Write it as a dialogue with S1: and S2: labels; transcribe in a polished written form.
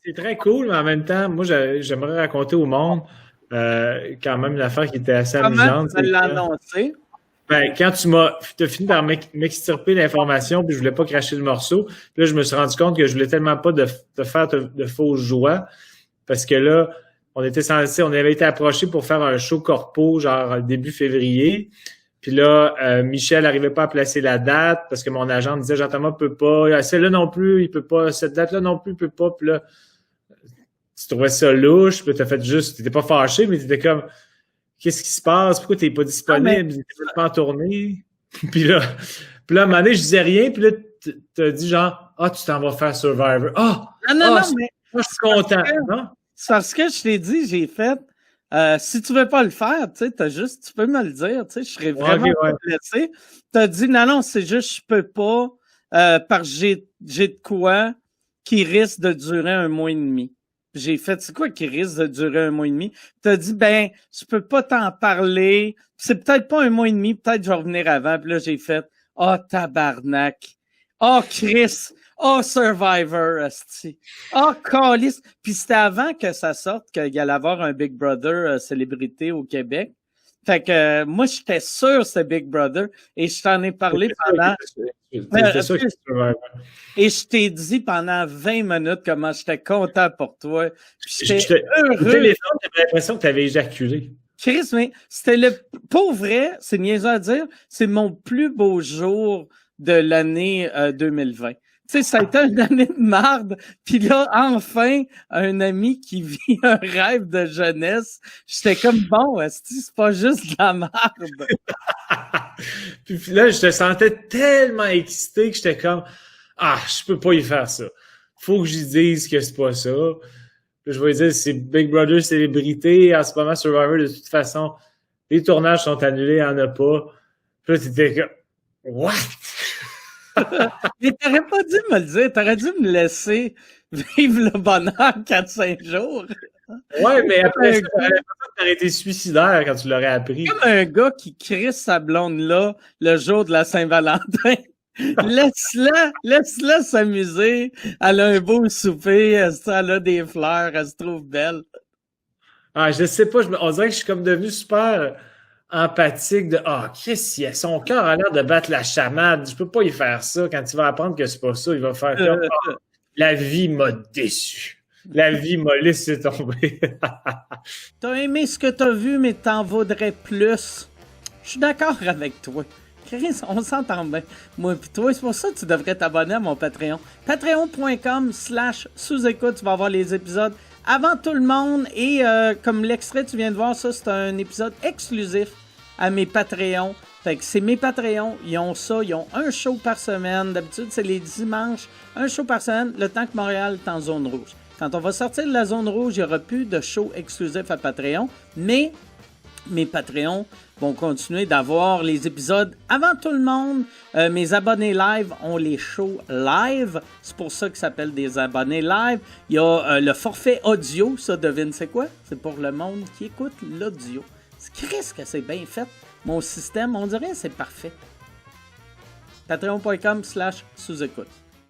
S1: c'est très cool, mais en même temps, moi, j'aimerais raconter au monde quand même une affaire qui était assez
S2: Comment
S1: amusante.
S2: tu l'as annoncé?
S1: Ben, quand t'as fini par m'extirper l'information, puis je voulais pas cracher le morceau, puis là, je me suis rendu compte que je voulais tellement pas te faire de fausses joies, parce que là, on avait été approché pour faire un show corpo, genre début février. Puis là, Michel n'arrivait pas à placer la date parce que mon agent me disait Jean-Thomas peut pas, celle-là non plus, il peut pas, cette date-là non plus, il peut pas. Puis là, tu trouvais ça louche, puis t'as fait juste, t'étais pas fâché, mais t'étais comme qu'est-ce qui se passe? Pourquoi t'es pas disponible? T'es pas en tournée? puis là, à un moment donné, je disais rien, puis là, t'as dit genre tu t'en vas faire Survivor.
S2: Non, mais
S1: moi, je suis content.
S2: C'est parce que je t'ai dit, j'ai fait. Si tu veux pas le faire, tu sais, tu peux me le dire, tu sais, je serais vraiment blessé. T'as dit, non, c'est juste, je peux pas, parce que j'ai de quoi qui risque de durer 1 mois et demi. J'ai fait, c'est quoi qui risque de durer 1 mois et demi? T'as dit, je peux pas t'en parler. C'est peut-être pas 1 mois et demi, peut-être je vais revenir avant. Puis là, j'ai fait, tabarnak. Chris. Survivor, asti. Calice. Puis c'était avant que ça sorte qu'il allait avoir un Big Brother célébrité au Québec. Fait que moi, j'étais sûr que c'était Big Brother et je t'en ai parlé pendant... Et je t'ai dit pendant 20 minutes comment j'étais content pour toi. J'étais heureux.
S1: J'avais l'impression que tu avais éjaculé.
S2: Chris, mais c'était pour vrai, c'est niaiseux à dire, c'est mon plus beau jour de l'année 2020. Tu sais, ça a été une année de marde. Puis là, enfin, un ami qui vit un rêve de jeunesse. J'étais comme, bon, c'est pas juste de la marde.
S1: Puis là, je te sentais tellement excité que j'étais comme, je peux pas y faire ça. Faut que j'y dise que c'est pas ça. Puis je vais dire, c'est Big Brother célébrité. En ce moment, Survivor, de toute façon, les tournages sont annulés, il n'y en a pas. Puis là, t'étais comme, what?
S2: Mais t'aurais pas dû me le dire, t'aurais dû me laisser vivre le bonheur 4-5 jours.
S1: Ouais, mais après ça, t'aurais été suicidaire quand tu l'aurais appris.
S2: Comme un gars qui crisse sa blonde là le jour de la Saint-Valentin. Laisse-la s'amuser. Elle a un beau souper, elle a des fleurs, elle se trouve belle.
S1: Je sais pas, on dirait que je suis comme devenu super empathique de Chris, son cœur a l'air de battre la chamade. Je peux pas y faire ça. Quand il va apprendre que c'est pas ça, il va faire comme la vie m'a déçu. La vie m'a laissé tomber.
S2: T'as aimé ce que t'as vu, mais t'en voudrais plus. Je suis d'accord avec toi. Chris, on s'entend bien. Moi pis toi, c'est pour ça que tu devrais t'abonner à mon Patreon. Patreon.com/sous-écoute, tu vas avoir les épisodes avant tout le monde. Et comme l'extrait tu viens de voir, ça c'est un épisode exclusif à mes Patreons. Fait que c'est mes Patreons, ils ont ça, ils ont un show par semaine. D'habitude, c'est les dimanches, un show par semaine, le temps que Montréal est en zone rouge. Quand on va sortir de la zone rouge, il n'y aura plus de show exclusif à Patreon, mais mes Patreons vont continuer d'avoir les épisodes avant tout le monde. Mes abonnés live ont les shows live. C'est pour ça que ça s'appelle des abonnés live. Il y a le forfait audio. Ça, devine c'est quoi? C'est pour le monde qui écoute l'audio. Qu'est-ce que c'est bien fait? Mon système, on dirait c'est parfait. Patreon.com/sous-écoute.